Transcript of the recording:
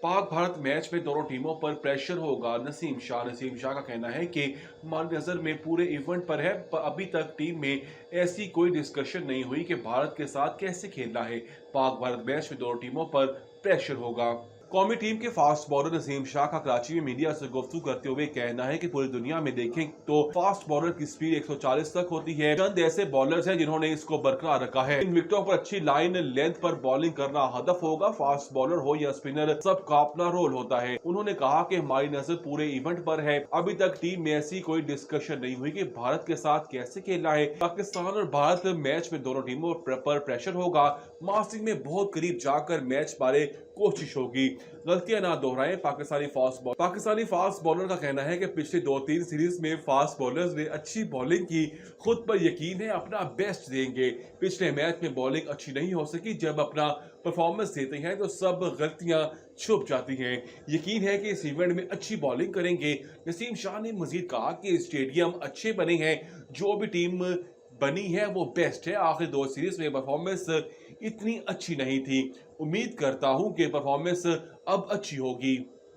Pak Bharat match में दोनों टीमों पर प्रेशर होगा। नसीम शाह का कहना है कि हमारी नज़र में पूरे इवेंट पर है, पर अभी तक टीम में ऐसी कोई डिस्कशन नहीं हुई कि भारत के साथ कैसे खेलना है। पाक भारत मैच में दोनों टीमों पर प्रेशर होगा। कौमी टीम के फास्ट बॉलर नसीम शाह का कराची में मीडिया से गुफ्तगू करते हुए कहना है कि पूरी दुनिया में देखें तो फास्ट बॉलर की स्पीड 140 तक होती है। चंद ऐसे बॉलर्स हैं जिन्होंने इसको बरकरार रखा है। इन विकेटों पर अच्छी लाइन लेंथ पर बॉलिंग करना हदफ होगा। फास्ट बॉलर हो या स्पिनर, सबका अपना रोल होता है। उन्होंने कहा कि हमारी नजर पूरे इवेंट पर है। अभी तक टीम में ऐसी कोई डिस्कशन नहीं हुई कि भारत के साथ कैसे खेलना है। पाकिस्तान और भारत मैच में दोनों टीमों पर प्रेशर होगा। मास्टिंग में बहुत करीब जाकर मैच बारे कोशिश होगी। गलतियां ना दोहराएं। पाकिस्तानी फास्ट बॉलर का कहना है कि पिछले 2-3 सीरीज में फास्ट बॉलर्स ने अच्छी बॉलिंग की। खुद पर यकीन है, अपना बेस्ट देंगे। पिछले मैच में बॉलिंग अच्छी नहीं हो सकी। जब अपना परफॉर्मेंस देते हैं तो सब गलतियां छुप जाती हैं। यकीन है कि इस इवेंट में अच्छी बॉलिंग करेंगे। नसीम शाह ने मजीद कहा कि स्टेडियम अच्छे बने हैं। जो भी टीम बनी है वो बेस्ट है। आखिर 2 सीरीज में परफॉर्मेंस इतनी अच्छी नहीं थी। उम्मीद करता हूं कि परफॉर्मेंस अब अच्छी होगी।